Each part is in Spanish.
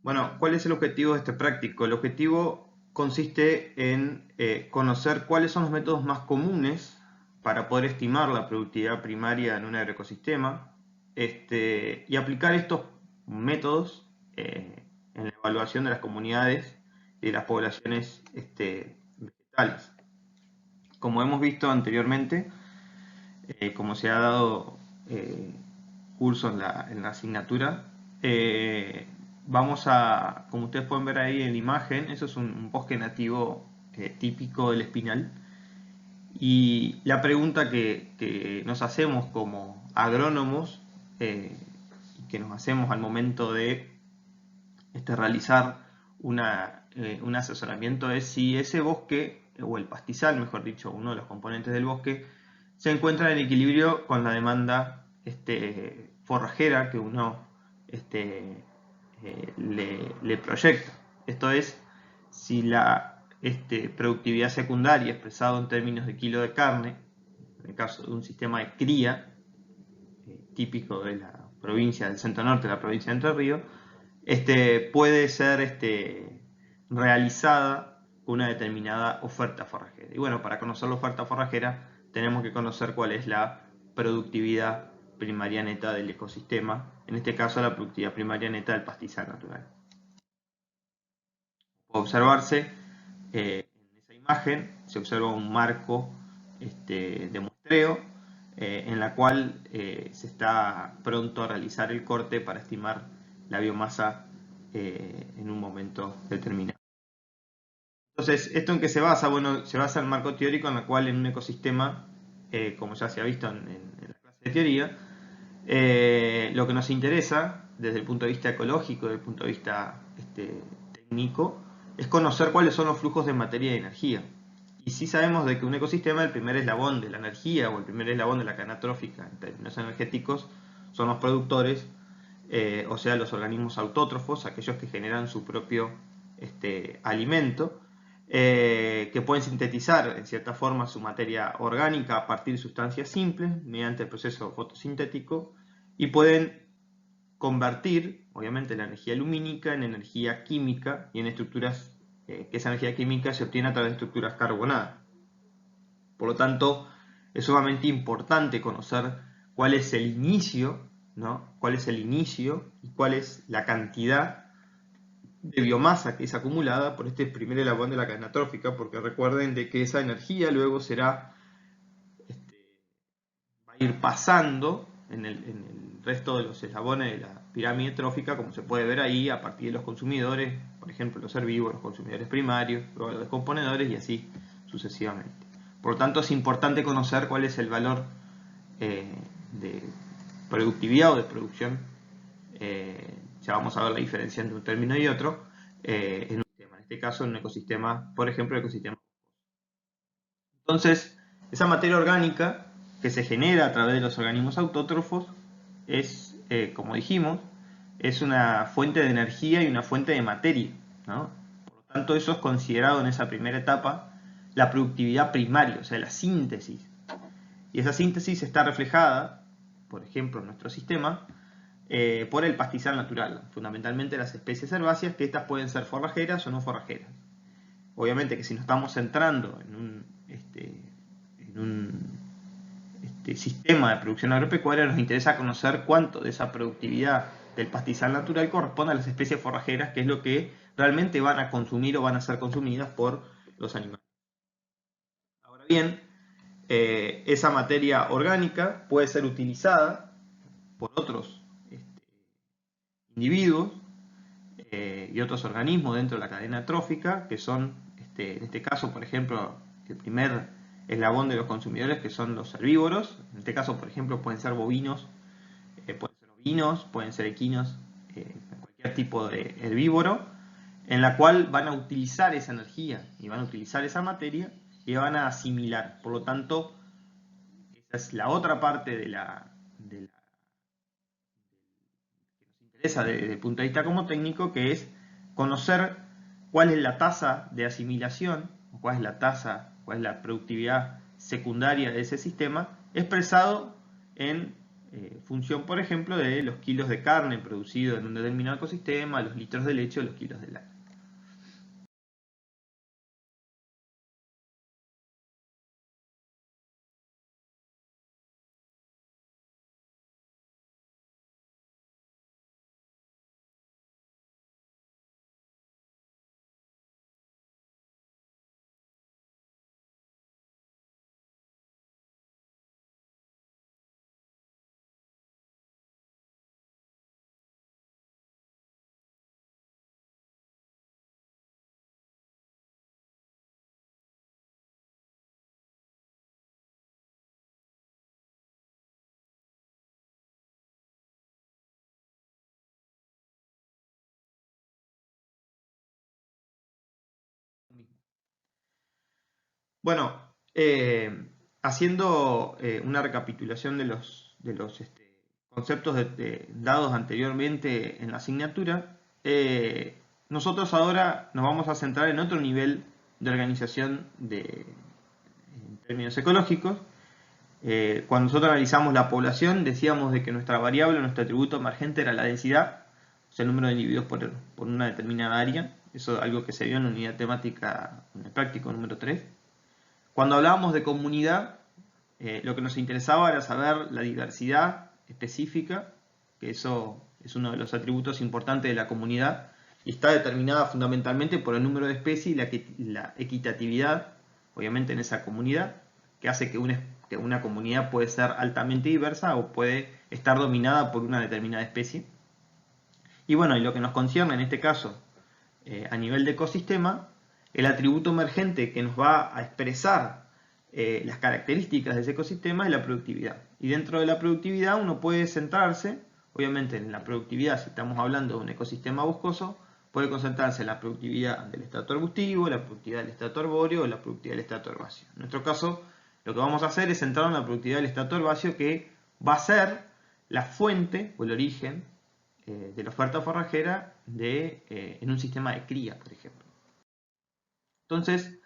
Bueno, ¿cuál es el objetivo de este práctico? El objetivo consiste en conocer cuáles son los métodos más comunes para poder estimar la productividad primaria en un agroecosistema, y aplicar estos métodos en la evaluación de las comunidades y de las poblaciones vegetales. Como hemos visto anteriormente, como se ha dado eh, curso en la asignatura, vamos a, como ustedes pueden ver ahí en la imagen, eso es un bosque nativo típico del Espinal. Y la pregunta que nos hacemos como agrónomos, y que nos hacemos al momento de realizar un asesoramiento es si ese bosque, o el pastizal, mejor dicho, uno de los componentes del bosque, se encuentra en equilibrio con la demanda forrajera que uno le proyecta. Esto es, si la productividad secundaria expresado en términos de kilo de carne, en el caso de un sistema de cría típico de la provincia del centro norte de la provincia de Entre Ríos, puede ser realizada con una determinada oferta forrajera. Y bueno, para conocer la oferta forrajera tenemos que conocer cuál es la productividad primaria neta del ecosistema, en este caso la productividad primaria neta del pastizal natural. Puede observarse en esa imagen, se observa un marco de muestreo en la cual se está pronto a realizar el corte para estimar la biomasa en un momento determinado. Entonces, ¿esto en qué se basa? Bueno, se basa en el marco teórico en el cual en un ecosistema, como ya se ha visto en la clase de teoría, lo que nos interesa desde el punto de vista ecológico, desde el punto de vista técnico, es conocer cuáles son los flujos de materia y de energía. Y si sabemos de que un ecosistema, el primer eslabón de la energía o el primer eslabón de la cadena trófica en términos energéticos, son los productores, o sea, los organismos autótrofos, aquellos que generan su propio alimento, que pueden sintetizar en cierta forma su materia orgánica a partir de sustancias simples mediante el proceso fotosintético y pueden convertir, obviamente, la energía lumínica en energía química y en estructuras, que esa energía química se obtiene a través de estructuras carbonadas. Por lo tanto, es sumamente importante conocer cuál es el inicio, ¿no? Cuál es el inicio y cuál es la cantidad de biomasa que es acumulada por este primer eslabón de la cadena trófica, porque recuerden de que esa energía luego será, va a ir pasando en el resto de los eslabones de la pirámide trófica, como se puede ver ahí, a partir de los consumidores, por ejemplo los herbívoros, los consumidores primarios, luego los descomponedores y así sucesivamente. Por lo tanto, es importante conocer cuál es el valor de productividad o de producción. Ya vamos a ver la diferencia entre un término y otro en un sistema, en este caso en un ecosistema, por ejemplo, el ecosistema. Entonces, esa materia orgánica que se genera a través de los organismos autótrofos es, como dijimos, es una fuente de energía y una fuente de materia, ¿no? Por lo tanto, eso es considerado en esa primera etapa la productividad primaria, o sea, la síntesis. Y esa síntesis está reflejada, por ejemplo, en nuestro sistema, por el pastizal natural, fundamentalmente las especies herbáceas, que estas pueden ser forrajeras o no forrajeras. Obviamente que si nos estamos centrando en un sistema de producción agropecuaria, nos interesa conocer cuánto de esa productividad del pastizal natural corresponde a las especies forrajeras, que es lo que realmente van a consumir o van a ser consumidas por los animales. Ahora bien, esa materia orgánica puede ser utilizada por otros individuos y otros organismos dentro de la cadena trófica, que son, en este caso, por ejemplo, el primer eslabón de los consumidores, que son los herbívoros. En este caso, por ejemplo, pueden ser bovinos, pueden ser ovinos, pueden ser equinos, cualquier tipo de herbívoro, en la cual van a utilizar esa energía y van a utilizar esa materia y van a asimilar. Por lo tanto, esa es la otra parte de la que nos interesa desde el punto de vista como técnico, que es conocer cuál es la tasa de asimilación, o cuál es la tasa, cuál es la productividad secundaria de ese sistema, expresado en función, por ejemplo, de los kilos de carne producidos en un determinado ecosistema, los litros de leche o los kilos de lana. Bueno, haciendo una recapitulación de los conceptos dados anteriormente en la asignatura, nosotros ahora nos vamos a centrar en otro nivel de organización en términos ecológicos. Cuando nosotros analizamos la población, decíamos de que nuestra variable, nuestro atributo emergente era la densidad, o sea, el número de individuos por una determinada área. Eso es algo que se vio en la unidad temática, en el práctico número 3. Cuando hablábamos de comunidad, lo que nos interesaba era saber la diversidad específica, que eso es uno de los atributos importantes de la comunidad, y está determinada fundamentalmente por el número de especies y la equitatividad, obviamente, en esa comunidad, que hace que una comunidad puede ser altamente diversa o puede estar dominada por una determinada especie. Y bueno, y lo que nos concierne en este caso, a nivel de ecosistema, el atributo emergente que nos va a expresar las características de ese ecosistema es la productividad. Y dentro de la productividad uno puede centrarse, obviamente en la productividad, si estamos hablando de un ecosistema boscoso, puede concentrarse en la productividad del estrato arbustivo, la productividad del estrato arbóreo o la productividad del estrato herbáceo. En nuestro caso, lo que vamos a hacer es centrarnos en la productividad del estrato herbáceo, que va a ser la fuente o el origen de la oferta forrajera en un sistema de cría, por ejemplo. Entonces,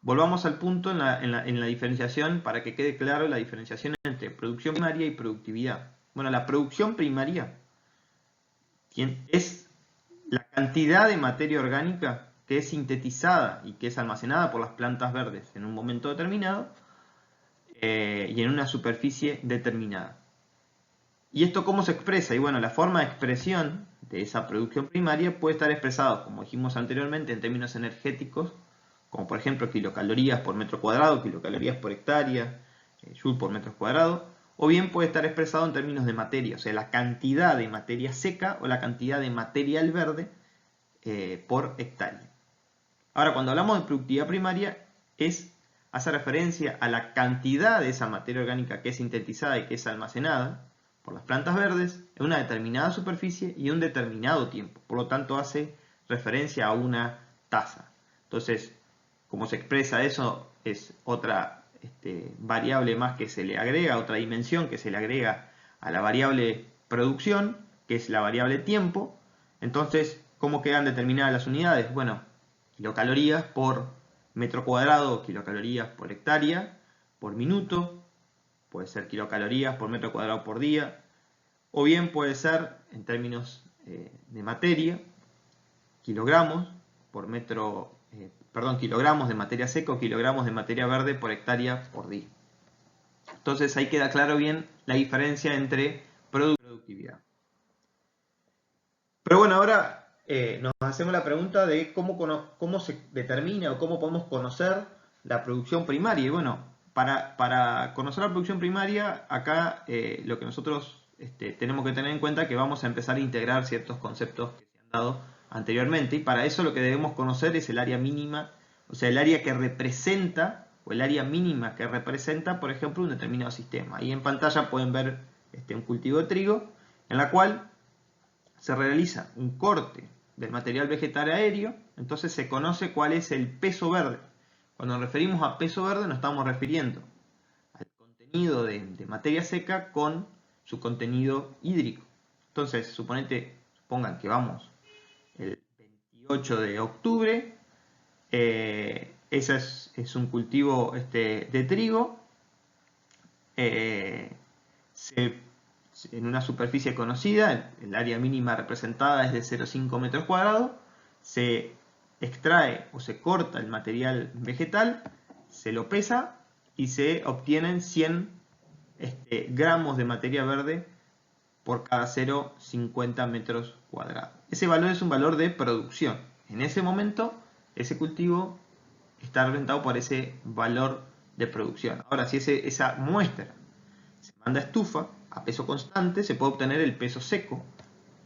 volvamos al punto en la diferenciación para que quede claro la diferenciación entre producción primaria y productividad. Bueno, la producción primaria es la cantidad de materia orgánica que es sintetizada y que es almacenada por las plantas verdes en un momento determinado y en una superficie determinada. ¿Y esto cómo se expresa? Y bueno, la forma de expresión de esa producción primaria puede estar expresado, como dijimos anteriormente, en términos energéticos, como por ejemplo kilocalorías por metro cuadrado, kilocalorías por hectárea, joule por metro cuadrado, o bien puede estar expresado en términos de materia, o sea, la cantidad de materia seca o la cantidad de material verde por hectárea. Ahora, cuando hablamos de productividad primaria, hace referencia a la cantidad de esa materia orgánica que es sintetizada y que es almacenada por las plantas verdes en una determinada superficie y un determinado tiempo. Por lo tanto, hace referencia a una tasa. Entonces, como se expresa eso, es otra variable más que se le agrega, otra dimensión que se le agrega a la variable producción, que es la variable tiempo. Entonces, ¿cómo quedan determinadas las unidades? Bueno, kilocalorías por metro cuadrado, kilocalorías por hectárea, por minuto, puede ser kilocalorías por metro cuadrado por día, o bien puede ser, en términos de materia, kilogramos por kilogramos de materia seca o kilogramos de materia verde por hectárea por día. Entonces ahí queda claro bien la diferencia entre productividad y productividad. Pero bueno, ahora nos hacemos la pregunta de cómo se determina o cómo podemos conocer la producción primaria. Y bueno, para conocer la producción primaria, acá lo que nosotros tenemos que tener en cuenta es que vamos a empezar a integrar ciertos conceptos que se han dado anteriormente. Y para eso lo que debemos conocer es el área mínima, o sea, el área que representa, o el área mínima que representa, por ejemplo, un determinado sistema. Ahí en pantalla pueden ver un cultivo de trigo, en la cual se realiza un corte del material vegetal aéreo, entonces se conoce cuál es el peso verde. Cuando nos referimos a peso verde nos estamos refiriendo al contenido de materia seca con su contenido hídrico. Entonces, supongan que vamos el 28 de octubre, ese es un cultivo de trigo, se en una superficie conocida, el área mínima representada es de 0,5 metros cuadrados, se extrae o se corta el material vegetal, se lo pesa y se obtienen 100 gramos de materia verde por cada 0,50 metros cuadrados. Ese valor es un valor de producción. En ese momento, ese cultivo está representado por ese valor de producción. Ahora, si esa muestra se manda a estufa a peso constante, se puede obtener el peso seco.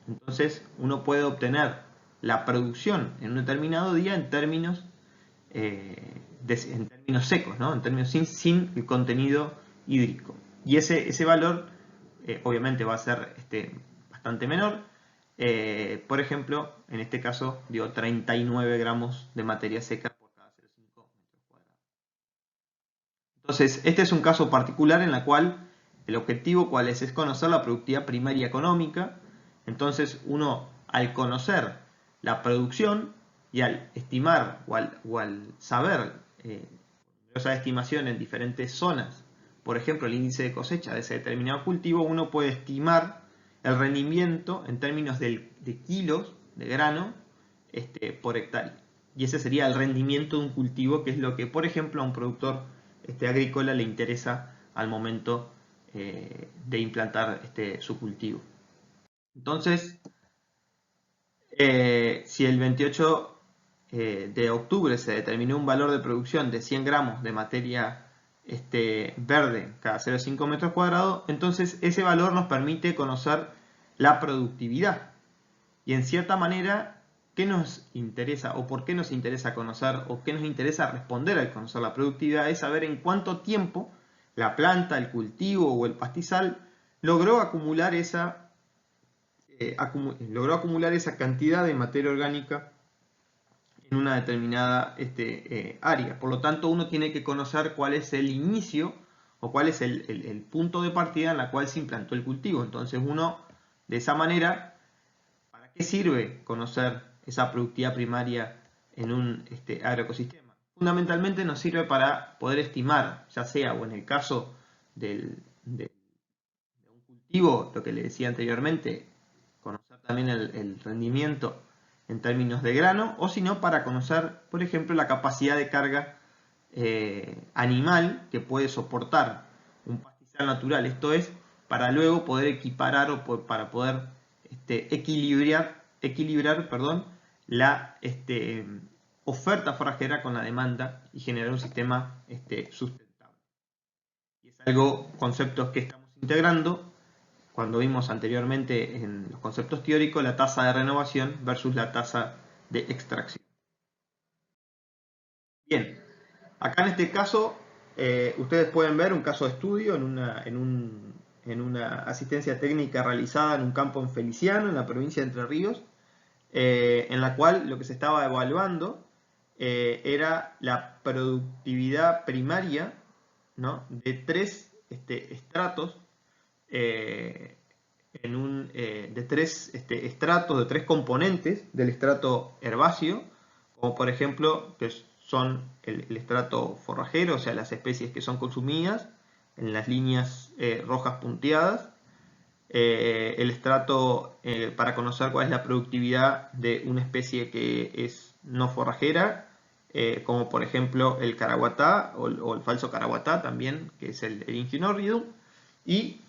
Entonces, uno puede obtener la producción en un determinado día en términos secos, ¿no? En términos sin el contenido hídrico. Y ese valor obviamente va a ser bastante menor. Por ejemplo, en este caso, dio 39 gramos de materia seca por cada 0,5 metros cuadrados. Entonces, este es un caso particular en el cual el objetivo, ¿cuál es? Es conocer la productividad primaria económica. Entonces, uno, al conocer la producción y al estimar o al saber esa estimación en diferentes zonas, por ejemplo, el índice de cosecha de ese determinado cultivo, uno puede estimar el rendimiento en términos de kilos de grano por hectárea. Y ese sería el rendimiento de un cultivo, que es lo que, por ejemplo, a un productor agrícola le interesa al momento de implantar su cultivo. Entonces, si el 28 de octubre se determinó un valor de producción de 100 gramos de materia verde cada 0,5 metros cuadrados, entonces ese valor nos permite conocer la productividad. Y en cierta manera, ¿qué nos interesa o por qué nos interesa conocer o qué nos interesa responder al conocer la productividad? Es saber en cuánto tiempo la planta, el cultivo o el pastizal logró acumular esa cantidad de materia orgánica en una determinada área. Por lo tanto, uno tiene que conocer cuál es el inicio o cuál es el punto de partida en la cual se implantó el cultivo. Entonces, uno, de esa manera, ¿para qué sirve conocer esa productividad primaria en un agroecosistema? Fundamentalmente nos sirve para poder estimar, ya sea o en el caso de un cultivo, lo que le decía anteriormente, conocer también el rendimiento en términos de grano, o si no, para conocer, por ejemplo, la capacidad de carga animal que puede soportar un pastizal natural. Esto es, para luego poder equiparar o para poder equilibrar la oferta forrajera con la demanda y generar un sistema sustentable. Y es algo, conceptos que estamos integrando cuando vimos anteriormente en los conceptos teóricos la tasa de renovación versus la tasa de extracción. Bien, acá en este caso ustedes pueden ver un caso de estudio en una asistencia técnica realizada en un campo en Feliciano, en la provincia de Entre Ríos, en la cual lo que se estaba evaluando era la productividad primaria, ¿no?, de tres estratos de tres estratos, de tres componentes del estrato herbáceo, como por ejemplo que son el estrato forrajero, o sea, las especies que son consumidas en las líneas rojas punteadas, el estrato para conocer cuál es la productividad de una especie que es no forrajera, como por ejemplo el caraguatá o el falso caraguatá también, que es el Infinorridum, y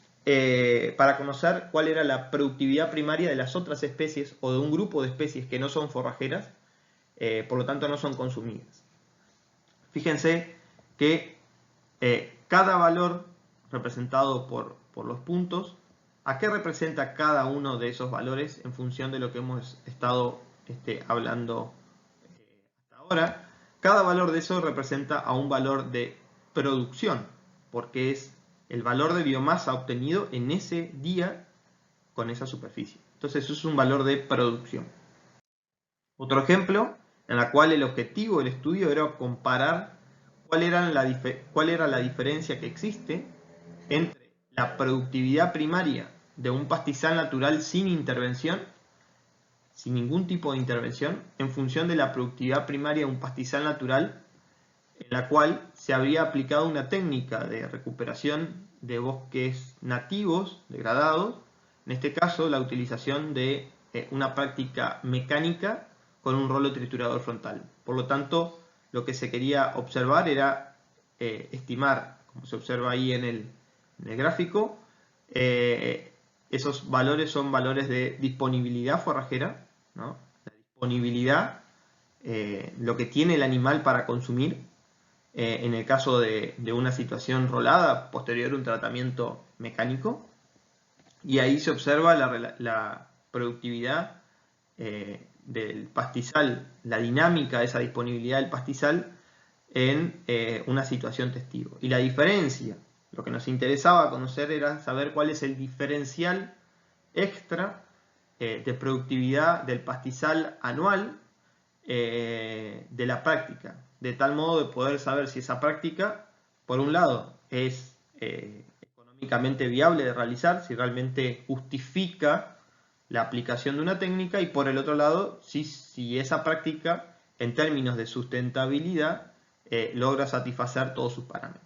para conocer cuál era la productividad primaria de las otras especies o de un grupo de especies que no son forrajeras, por lo tanto no son consumidas. Fíjense que cada valor representado por los puntos, ¿a qué representa cada uno de esos valores en función de lo que hemos estado hablando hasta ahora? Cada valor de eso representa a un valor de producción, porque es el valor de biomasa obtenido en ese día con esa superficie. Entonces eso es un valor de producción. Otro ejemplo en la cual el objetivo del estudio era comparar cuál era la diferencia que existe entre la productividad primaria de un pastizal natural sin intervención, sin ningún tipo de intervención, en función de la productividad primaria de un pastizal natural en la cual se habría aplicado una técnica de recuperación de bosques nativos, degradados, en este caso la utilización de una práctica mecánica con un rolo triturador frontal. Por lo tanto, lo que se quería observar era estimar, como se observa ahí en el gráfico, esos valores son valores de disponibilidad forrajera, ¿no? La disponibilidad, lo que tiene el animal para consumir, en el caso de una situación rolada posterior a un tratamiento mecánico, y ahí se observa la productividad del pastizal, la dinámica de esa disponibilidad del pastizal en una situación testigo. Y la diferencia, lo que nos interesaba conocer era saber cuál es el diferencial extra de productividad del pastizal anual de la práctica, de tal modo de poder saber si esa práctica, por un lado, es económicamente viable de realizar, si realmente justifica la aplicación de una técnica, y por el otro lado, si esa práctica, en términos de sustentabilidad, logra satisfacer todos sus parámetros.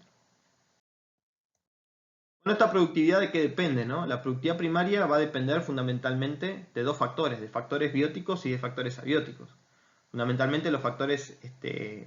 Bueno, esta productividad ¿de qué depende, no? La productividad primaria va a depender fundamentalmente de dos factores, de factores bióticos y de factores abióticos. Fundamentalmente los factores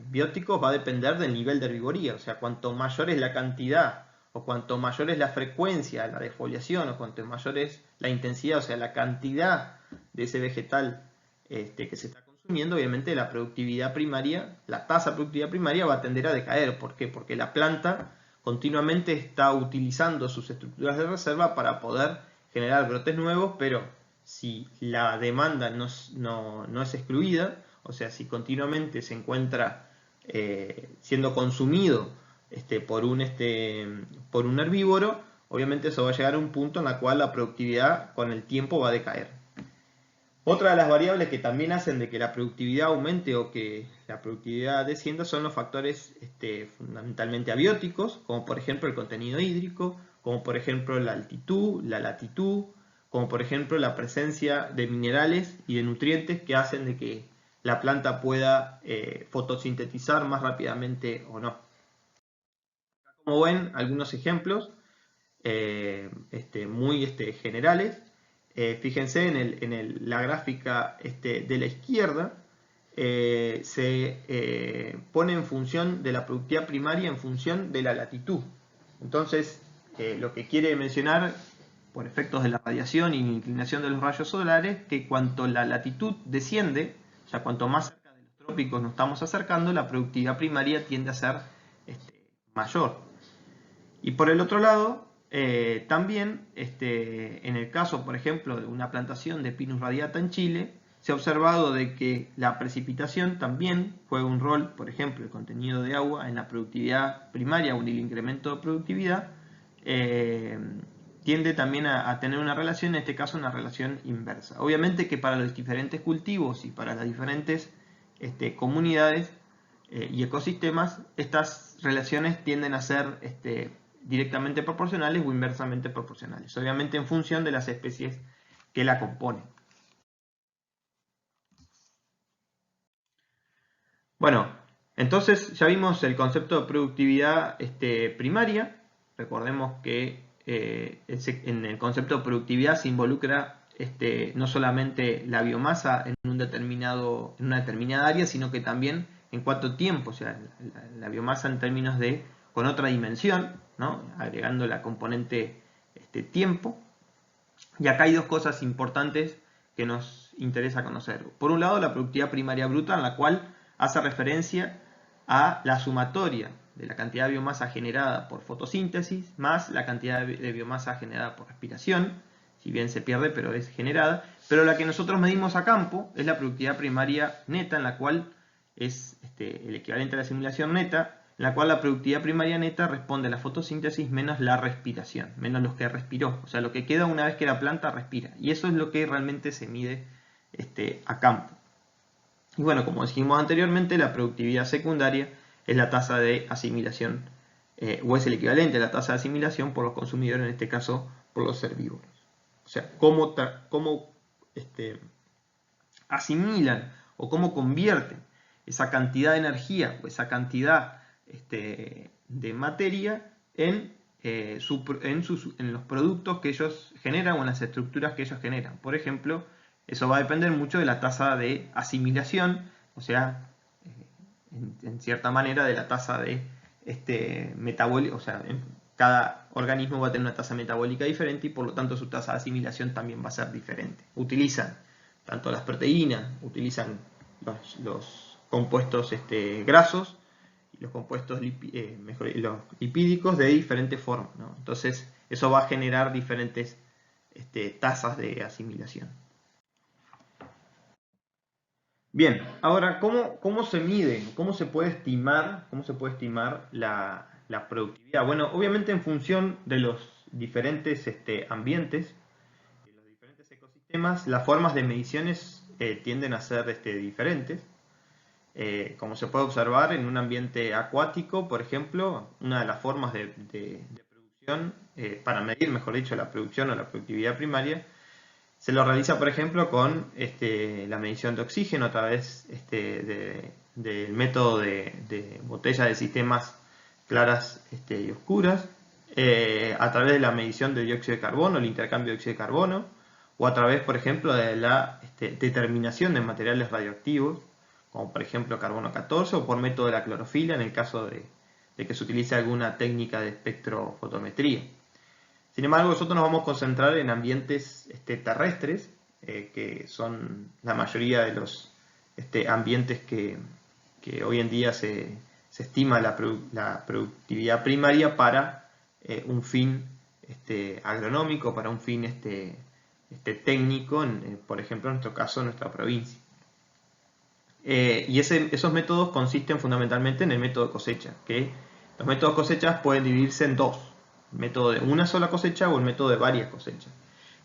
bióticos va a depender del nivel de herbivoría, o sea, cuanto mayor es la cantidad o cuanto mayor es la frecuencia de la defoliación o cuanto mayor es la intensidad, o sea, la cantidad de ese vegetal que se está consumiendo, obviamente la productividad primaria, la tasa de productividad primaria va a tender a decaer. ¿Por qué? Porque la planta continuamente está utilizando sus estructuras de reserva para poder generar brotes nuevos, pero si la demanda no es excluida, o sea, si continuamente se encuentra siendo consumido por un herbívoro, obviamente eso va a llegar a un punto en el cual la productividad con el tiempo va a decaer. Otra de las variables que también hacen de que la productividad aumente o que la productividad descienda son los factores fundamentalmente abióticos, como por ejemplo el contenido hídrico, como por ejemplo la altitud, la latitud, como por ejemplo la presencia de minerales y de nutrientes que hacen de que la planta pueda fotosintetizar más rápidamente o no. Como ven, algunos ejemplos muy generales. Fíjense en la gráfica de la izquierda, se pone en función de la productividad primaria en función de la latitud. Entonces, lo que quiere mencionar, por efectos de la radiación y inclinación de los rayos solares, que cuanto la latitud desciende, o sea, cuanto más cerca de los trópicos nos estamos acercando, la productividad primaria tiende a ser mayor. Y por el otro lado, también en el caso, por ejemplo, de una plantación de Pinus radiata en Chile, se ha observado de que la precipitación también juega un rol, por ejemplo, el contenido de agua en la productividad primaria o en el incremento de productividad, tiende también a tener una relación, en este caso una relación inversa. Obviamente que para los diferentes cultivos y para las diferentes comunidades y ecosistemas, estas relaciones tienden a ser directamente proporcionales o inversamente proporcionales, obviamente en función de las especies que la componen. Bueno, entonces ya vimos el concepto de productividad primaria. Recordemos que en el concepto de productividad se involucra no solamente la biomasa en una determinada área, sino que también en cuánto tiempo, o sea, la biomasa en términos de con otra dimensión, ¿no? Agregando la componente tiempo. Y acá hay dos cosas importantes que nos interesa conocer. Por un lado, la productividad primaria bruta, en la cual hace referencia a la sumatoria de la cantidad de biomasa generada por fotosíntesis más la cantidad de biomasa generada por respiración, si bien se pierde pero es generada, pero la que nosotros medimos a campo es la productividad primaria neta, en la cual es el equivalente a la simulación neta, en la cual la productividad primaria neta responde a la fotosíntesis menos la respiración, menos lo que respiró, o sea, lo que queda una vez que la planta respira, y eso es lo que realmente se mide a campo. Y bueno, como dijimos anteriormente, la productividad secundaria es la tasa de asimilación, o es el equivalente a la tasa de asimilación por los consumidores, en este caso por los herbívoros. O sea, cómo asimilan o cómo convierten esa cantidad de energía o esa cantidad de materia en los productos que ellos generan o en las estructuras que ellos generan. Por ejemplo, eso va a depender mucho de la tasa de asimilación, o sea, en cierta manera de la tasa de metabólico, o sea, cada organismo va a tener una tasa metabólica diferente y por lo tanto su tasa de asimilación también va a ser diferente. Utilizan tanto las proteínas, utilizan los compuestos grasos y los compuestos los lipídicos de diferentes formas, ¿no? Entonces eso va a generar diferentes tasas de asimilación. Bien, ahora, ¿cómo se mide? ¿Cómo se puede estimar, la productividad? Bueno, obviamente en función de los diferentes ambientes, de los diferentes ecosistemas, las formas de mediciones tienden a ser diferentes. Como se puede observar en un ambiente acuático, por ejemplo, una de las formas de producción, para medir, mejor dicho, la producción o la productividad primaria, se lo realiza, por ejemplo, con la medición de oxígeno a través del método de botella de sistemas claras y oscuras, a través de la medición de dióxido de carbono, el intercambio de dióxido de carbono, o a través, por ejemplo, de la determinación de materiales radioactivos, como por ejemplo carbono 14, o por método de la clorofila, en el caso de que se utilice alguna técnica de espectrofotometría. Sin embargo, nosotros nos vamos a concentrar en ambientes terrestres, que son la mayoría de los ambientes que hoy en día se estima la productividad primaria para un fin agronómico, para un fin técnico, por ejemplo, en nuestro caso, en nuestra provincia. Y esos métodos consisten fundamentalmente en el método de cosecha, que los métodos de cosecha pueden dividirse en dos: el método de una sola cosecha o el método de varias cosechas.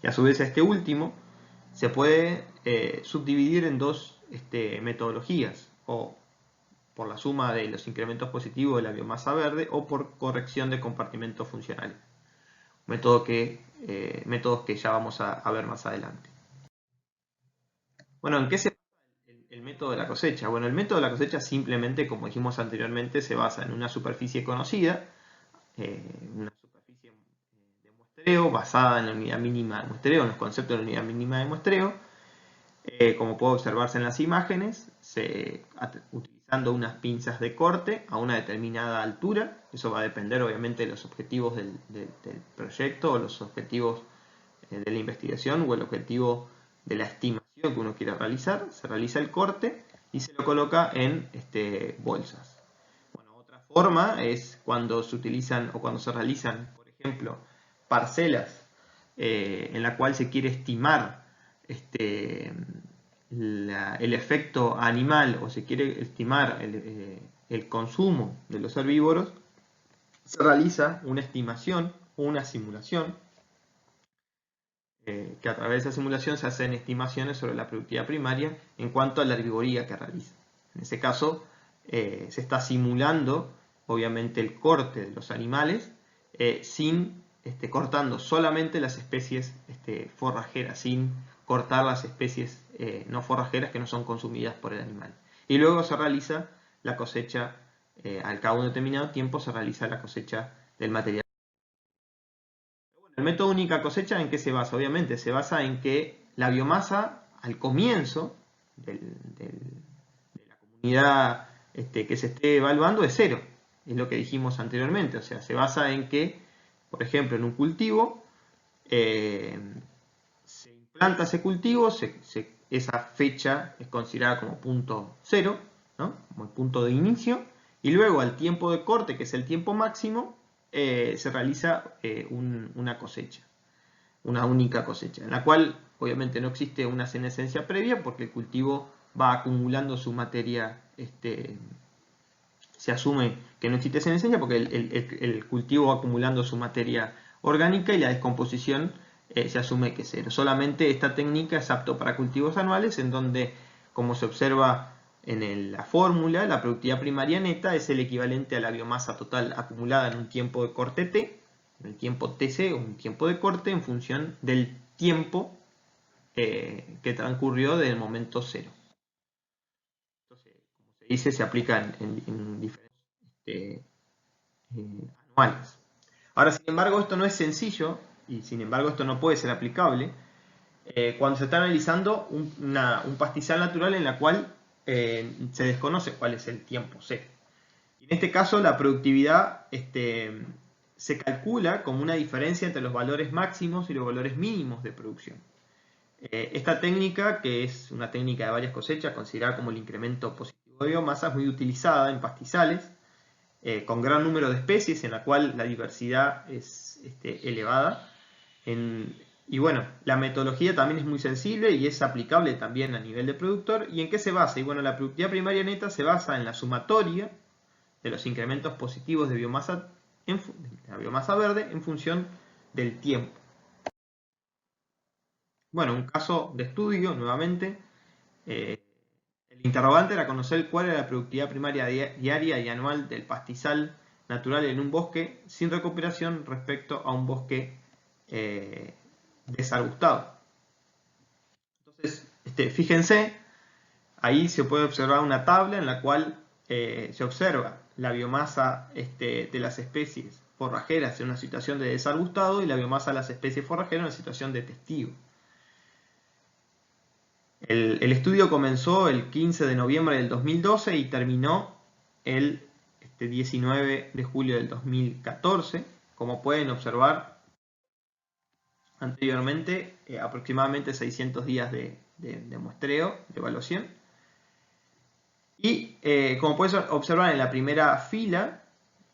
Y a su vez este último se puede subdividir en dos metodologías: o por la suma de los incrementos positivos de la biomasa verde, o por corrección de compartimentos funcionales. Métodos que ya vamos a ver más adelante. Bueno, ¿en qué se basa el método de la cosecha? Bueno, el método de la cosecha simplemente, como dijimos anteriormente, se basa en una superficie conocida, una superficie de muestreo basada en la unidad mínima de muestreo, en los conceptos de la unidad mínima de muestreo. Como puede observarse en las imágenes, utilizando unas pinzas de corte a una determinada altura. Eso va a depender obviamente de los objetivos del proyecto, o los objetivos de la investigación, o el objetivo de la estimación que uno quiera realizar. Se realiza el corte y se lo coloca en bolsas. Bueno, otra forma es cuando se utilizan o cuando se realizan, por ejemplo, parcelas en la cual se quiere estimar el efecto animal, o se quiere estimar el consumo de los herbívoros. Se realiza una estimación o una simulación, que a través de esa simulación se hacen estimaciones sobre la productividad primaria en cuanto a la herbivoría que realiza. En ese caso se está simulando obviamente el corte de los animales, cortando solamente las especies forrajeras, sin cortar las especies no forrajeras que no son consumidas por el animal. Y luego se realiza la cosecha, al cabo de un determinado tiempo se realiza la cosecha del material. El método única cosecha, ¿en qué se basa? Obviamente se basa en que la biomasa al comienzo de la comunidad que se esté evaluando es cero. Es lo que dijimos anteriormente. O sea, se basa en que, por ejemplo, en un cultivo se implanta ese cultivo, esa fecha es considerada como punto cero, ¿no? Como el punto de inicio, y luego al tiempo de corte, que es el tiempo máximo, se realiza una cosecha, una única cosecha, en la cual obviamente no existe una senescencia previa, porque el cultivo va acumulando su materia, se asume que no existe senescencia porque el cultivo va acumulando su materia orgánica, y la descomposición se asume que es cero. Solamente esta técnica es apto para cultivos anuales, en donde, como se observa en la fórmula, la productividad primaria neta es el equivalente a la biomasa total acumulada en un tiempo de corte T, en el tiempo TC, o un tiempo de corte, en función del tiempo que transcurrió desde el momento cero. Entonces, como se dice, se aplica en diferentes anuales. Ahora, sin embargo, esto no es sencillo y sin embargo esto no puede ser aplicable cuando se está analizando un pastizal natural en la cual se desconoce cuál es el tiempo seco. En este caso, la productividad se calcula como una diferencia entre los valores máximos y los valores mínimos de producción. Esta técnica, que es una técnica de varias cosechas, considerada como el incremento positivo de biomasa, es muy utilizada en pastizales con gran número de especies en la cual la diversidad es elevada. Y bueno, la metodología también es muy sensible y es aplicable también a nivel de productor. ¿Y en qué se basa? Y bueno, la productividad primaria neta se basa en la sumatoria de los incrementos positivos de biomasa, de la biomasa verde en función del tiempo. Bueno, un caso de estudio, nuevamente, el interrogante era conocer cuál era la productividad primaria diaria y anual del pastizal natural en un bosque sin recuperación respecto a un bosque desarbustado. Entonces, fíjense, ahí se puede observar una tabla en la cual se observa la biomasa de las especies forrajeras en una situación de desarbustado y la biomasa de las especies forrajeras en una situación de testigo. El estudio comenzó el 15 de noviembre del 2012 y terminó el 19 de julio del 2014. Como pueden observar anteriormente, aproximadamente 600 días de muestreo, de evaluación. Y como pueden observar en la primera fila,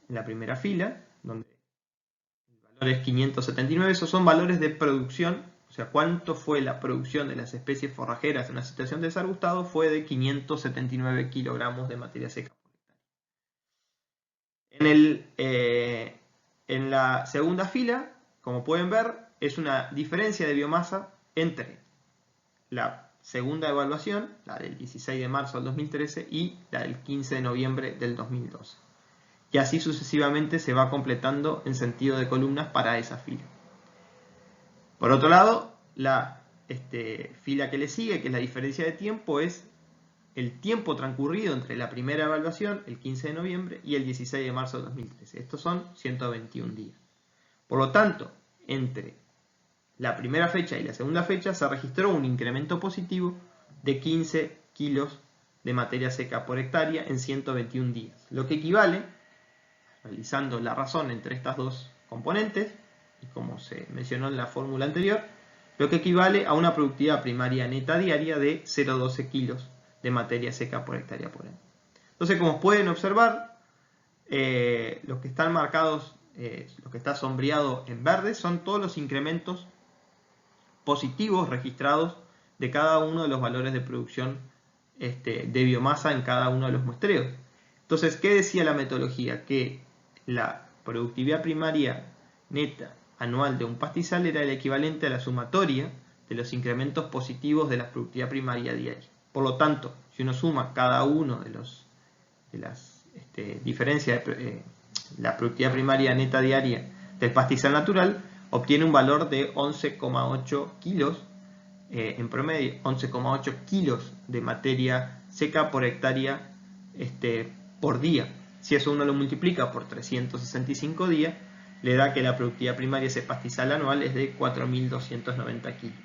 donde el valor es 579, esos son valores de producción. O sea, cuánto fue la producción de las especies forrajeras en una situación de desarbustado fue de 579 kilogramos de materia seca por hectárea. En la segunda fila, como pueden ver, es una diferencia de biomasa entre la segunda evaluación, la del 16 de marzo del 2013, y la del 15 de noviembre del 2012. Y así sucesivamente se va completando en sentido de columnas para esa fila. Por otro lado, la fila que le sigue, que es la diferencia de tiempo, es el tiempo transcurrido entre la primera evaluación, el 15 de noviembre, y el 16 de marzo de 2013. Estos son 121 días. Por lo tanto, entre la primera fecha y la segunda fecha se registró un incremento positivo de 15 kilos de materia seca por hectárea en 121 días, lo que equivale, realizando la razón entre estas dos componentes, y como se mencionó en la fórmula anterior, lo que equivale a una productividad primaria neta diaria de 0,12 kilos de materia seca por hectárea por año. Entonces, como pueden observar, los que están marcados, lo que está sombreado en verde, son todos los incrementos positivos registrados de cada uno de los valores de producción de biomasa en cada uno de los muestreos. Entonces, ¿qué decía la metodología? Que la productividad primaria neta anual de un pastizal era el equivalente a la sumatoria de los incrementos positivos de la productividad primaria diaria. Por lo tanto, si uno suma cada uno de las diferencias de la productividad primaria neta diaria del pastizal natural, obtiene un valor de 11,8 kilos, en promedio, 11,8 kilos de materia seca por hectárea por día. Si eso uno lo multiplica por 365 días, le da que la productividad primaria de ese pastizal anual es de 4.290 kilos.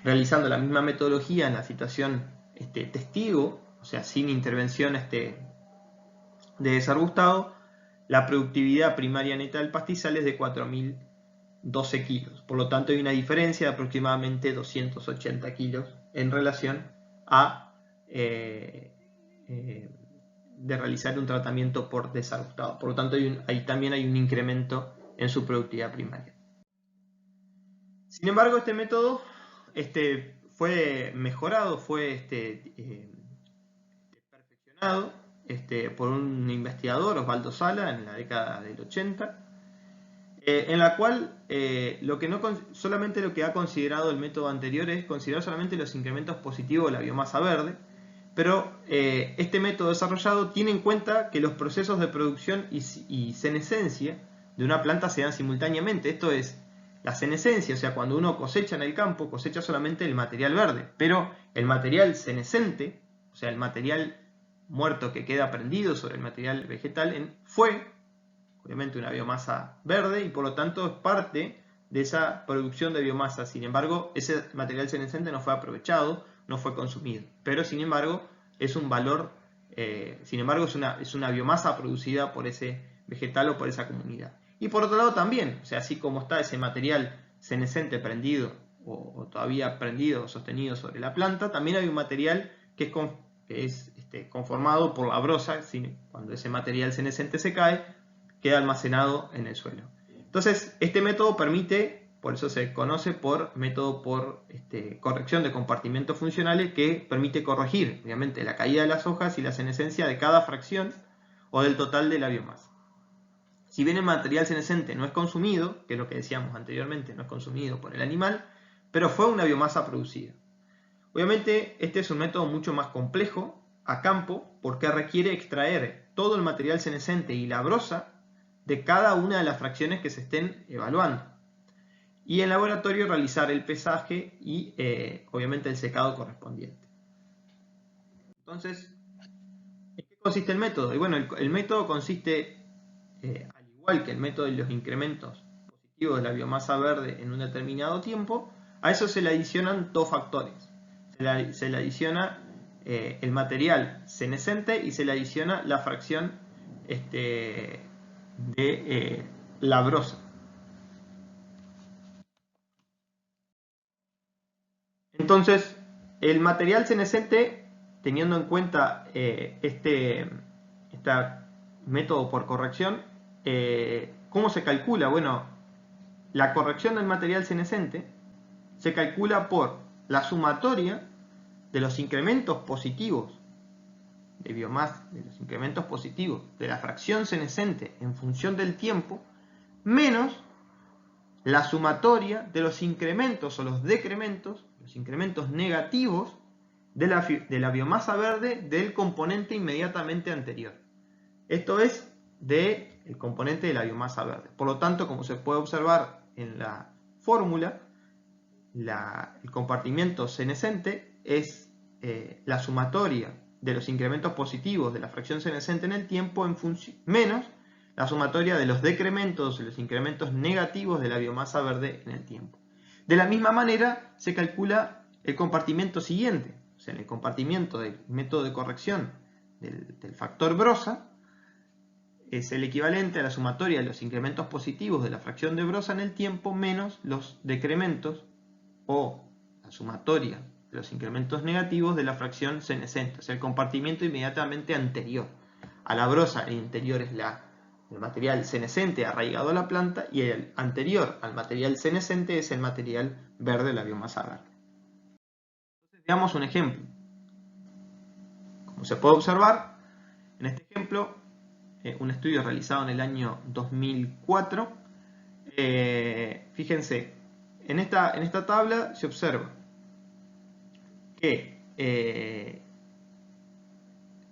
Realizando la misma metodología en la situación testigo, o sea, sin intervención de desarbustado, la productividad primaria neta del pastizal es de 4.012 kilos. Por lo tanto, hay una diferencia de aproximadamente 280 kilos en relación a de realizar un tratamiento por desarbustado. Por lo tanto, ahí también hay un incremento en su productividad primaria. Sin embargo, este método fue mejorado, fue perfeccionado por un investigador, Osvaldo Sala, en la década del 80, en la cual solamente lo que ha considerado el método anterior es considerar solamente los incrementos positivos de la biomasa verde, pero este método desarrollado tiene en cuenta que los procesos de producción y senescencia de una planta se dan simultáneamente. Esto es, la senescencia, o sea, cuando uno cosecha en el campo, cosecha solamente el material verde, pero el material senescente, o sea, el material muerto que queda prendido sobre el material vegetal fue, obviamente, una biomasa verde y por lo tanto es parte de esa producción de biomasa. Sin embargo, ese material senescente no fue aprovechado, no fue consumido. Pero, sin embargo, es un valor, es una biomasa producida por ese vegetal o por esa comunidad. Y por otro lado también, o sea, así como está ese material senescente prendido o todavía prendido o sostenido sobre la planta, también hay un material que es conformado por la brosa. Cuando ese material senescente se cae, queda almacenado en el suelo. Entonces, este método permite, por eso se conoce por método por corrección de compartimentos funcionales, que permite corregir, obviamente, la caída de las hojas y la senescencia de cada fracción o del total de la biomasa. Si bien el material senescente no es consumido, que es lo que decíamos anteriormente, no es consumido por el animal, pero fue una biomasa producida. Obviamente, este es un método mucho más complejo a campo porque requiere extraer todo el material senescente y la brosa de cada una de las fracciones que se estén evaluando. Y en laboratorio realizar el pesaje y obviamente el secado correspondiente. Entonces, ¿en qué consiste el método? Y bueno, el método consiste, al igual que el método de los incrementos positivos de la biomasa verde en un determinado tiempo, a eso se le adicionan dos factores. Se le adiciona el material senescente y se le adiciona la fracción de la brosa. Entonces, el material senescente, teniendo en cuenta este método por corrección, ¿cómo se calcula? Bueno, la corrección del material senescente se calcula por la sumatoria de los incrementos positivos de biomasa, de los incrementos positivos de la fracción senescente en función del tiempo, menos la sumatoria de los incrementos o los decrementos, los incrementos negativos de la biomasa verde del componente inmediatamente anterior. Esto es del componente de la biomasa verde. Por lo tanto, como se puede observar en la fórmula, el compartimiento senescente es la sumatoria de los incrementos positivos de la fracción senescente en el tiempo menos la sumatoria de los decrementos y los incrementos negativos de la biomasa verde en el tiempo. De la misma manera se calcula el compartimiento siguiente, o sea, en el compartimiento del método de corrección del factor brosa, es el equivalente a la sumatoria de los incrementos positivos de la fracción de brosa en el tiempo menos los decrementos o la sumatoria de los incrementos negativos de la fracción senescente, o sea, el compartimiento inmediatamente anterior. A la brosa, el interior es el material senescente arraigado a la planta y el anterior al material senescente es el material verde, la biomasa verde. Entonces, veamos un ejemplo. Como se puede observar, en este ejemplo, un estudio realizado en el año 2004, fíjense, en esta tabla se observa que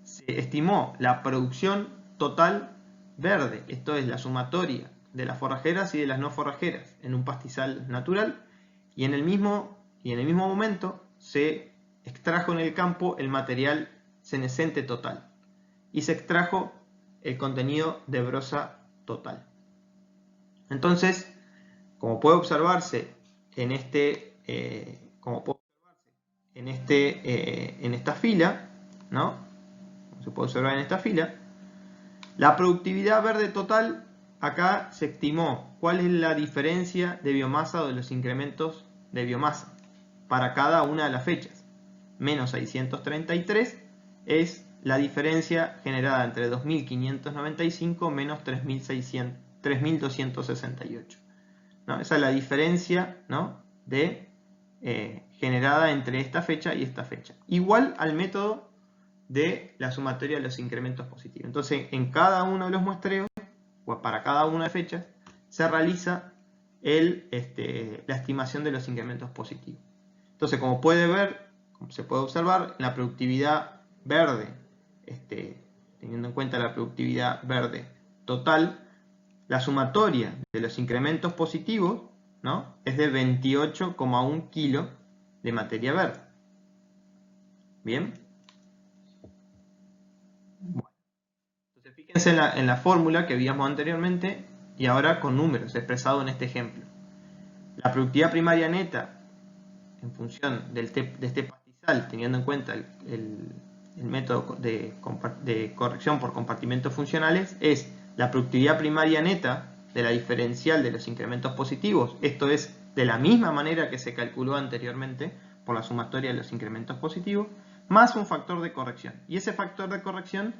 se estimó la producción total verde, esto es la sumatoria de las forrajeras y de las no forrajeras en un pastizal natural, y en el mismo momento se extrajo en el campo el material senescente total y se extrajo el contenido de brosa total. Entonces, como puede observarse en esta fila, ¿no? Como se puede observar en esta fila, la productividad verde total, acá se estimó cuál es la diferencia de biomasa o de los incrementos de biomasa para cada una de las fechas. Menos 633 es la diferencia generada entre 2.595 menos 3.268. ¿No? Esa es la diferencia, ¿no? Generada entre esta fecha y esta fecha. Igual al método de la sumatoria de los incrementos positivos. Entonces, en cada uno de los muestreos, o para cada una de las fechas, se realiza la estimación de los incrementos positivos. Entonces, como se puede observar, la productividad verde, teniendo en cuenta la productividad verde total, la sumatoria de los incrementos positivos, ¿no? Es de 28,1 kilos de materia verde. Bien. Entonces, fíjense en la fórmula que vimos anteriormente y ahora con números expresado en este ejemplo. La productividad primaria neta en función de este pastizal, teniendo en cuenta el método de corrección por compartimentos funcionales, es la productividad primaria neta de la diferencial de los incrementos positivos. Esto es de la misma manera que se calculó anteriormente por la sumatoria de los incrementos positivos, más un factor de corrección. Y ese factor de corrección,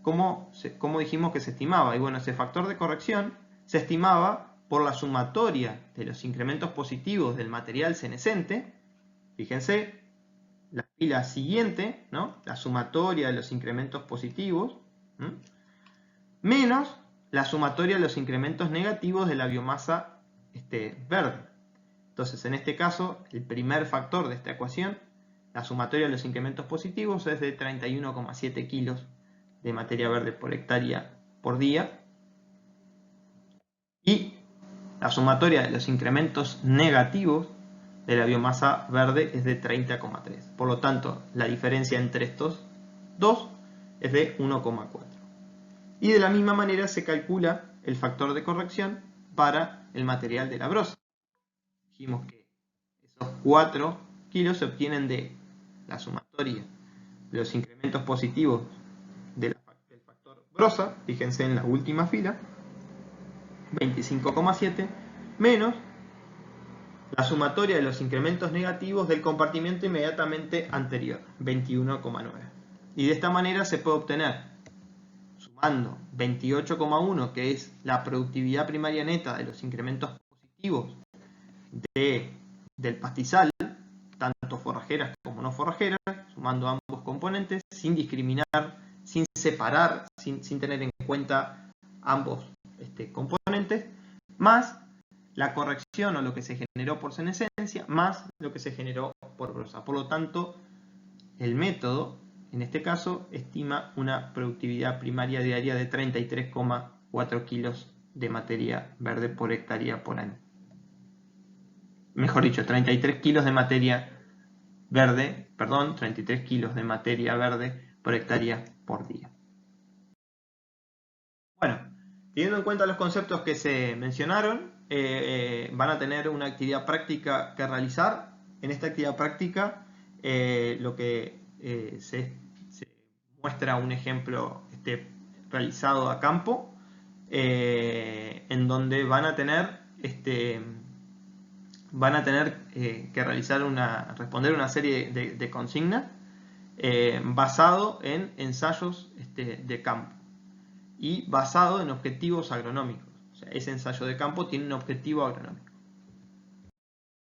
¿cómo dijimos que se estimaba? Y bueno, ese factor de corrección se estimaba por la sumatoria de los incrementos positivos del material senescente. Fíjense, la fila siguiente, ¿no? La sumatoria de los incrementos positivos, menos la sumatoria de los incrementos negativos de la biomasa verde. Entonces, en este caso, el primer factor de esta ecuación, la sumatoria de los incrementos positivos, es de 31,7 kilos de materia verde por hectárea por día. Y la sumatoria de los incrementos negativos de la biomasa verde es de 30,3. Por lo tanto, la diferencia entre estos dos es de 1,4. Y de la misma manera se calcula el factor de corrección para el material de la brosa. Dijimos que esos 4 kilos se obtienen de la sumatoria de los incrementos positivos del factor brosa, fíjense en la última fila, 25,7, menos la sumatoria de los incrementos negativos del compartimento inmediatamente anterior, 21,9. Y de esta manera se puede obtener, sumando 28,1, que es la productividad primaria neta de los incrementos positivos del pastizal, tanto forrajeras como no forrajeras, sumando ambos componentes, sin discriminar, sin separar, sin tener en cuenta ambos componentes, más la corrección o lo que se generó por senescencia, más lo que se generó por brosa. Por lo tanto, el método, en este caso, estima una productividad primaria diaria de 33,4 kilos de materia verde por hectárea por año. Mejor dicho, 33 kilos de materia verde, 33 kilos de materia verde por hectárea por día. Bueno, teniendo en cuenta los conceptos que se mencionaron, van a tener una actividad práctica que realizar. En esta actividad práctica lo que se muestra un ejemplo realizado a campo, en donde van a tener que responder una serie de consignas basado en ensayos de campo y basado en objetivos agronómicos. O sea, ese ensayo de campo tiene un objetivo agronómico.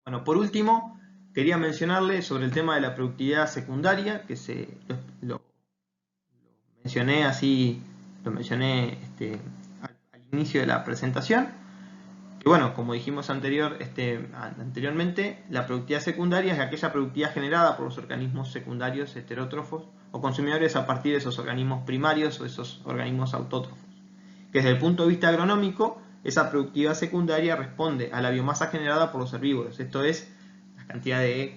Bueno, por último, quería mencionarles sobre el tema de la productividad secundaria, que lo mencioné al inicio de la presentación. Que bueno, como dijimos anteriormente, la productividad secundaria es aquella productividad generada por los organismos secundarios heterótrofos o consumidores a partir de esos organismos primarios o esos organismos autótrofos. Que desde el punto de vista agronómico, esa productividad secundaria responde a la biomasa generada por los herbívoros, esto es, la cantidad de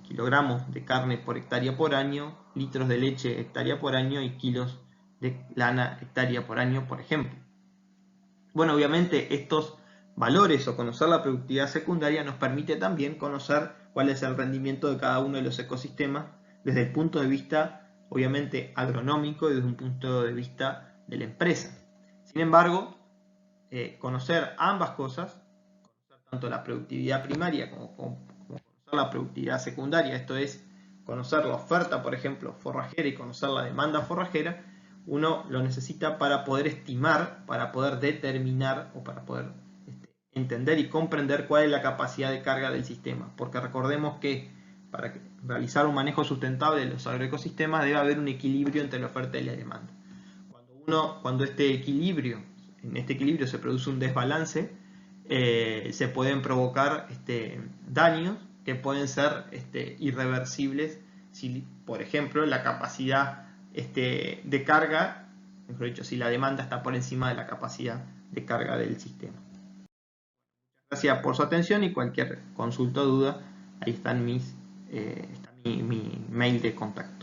kilogramos de carne por hectárea por año, litros de leche hectárea por año y kilos de lana hectárea por año, por ejemplo. Bueno, obviamente estos valores o conocer la productividad secundaria nos permite también conocer cuál es el rendimiento de cada uno de los ecosistemas desde el punto de vista, obviamente, agronómico y desde un punto de vista de la empresa. Sin embargo, conocer ambas cosas, conocer tanto la productividad primaria como conocer la productividad secundaria, esto es, conocer la oferta, por ejemplo, forrajera y conocer la demanda forrajera, uno lo necesita para poder estimar, para poder determinar o para poder entender y comprender cuál es la capacidad de carga del sistema. Porque recordemos que para realizar un manejo sustentable de los agroecosistemas debe haber un equilibrio entre la oferta y la demanda. Cuando en este equilibrio se produce un desbalance, se pueden provocar daños que pueden ser irreversibles si, por ejemplo, la capacidad de carga, mejor dicho, si la demanda está por encima de la capacidad de carga del sistema. Gracias por su atención y cualquier consulta o duda, ahí está mi mail de contacto.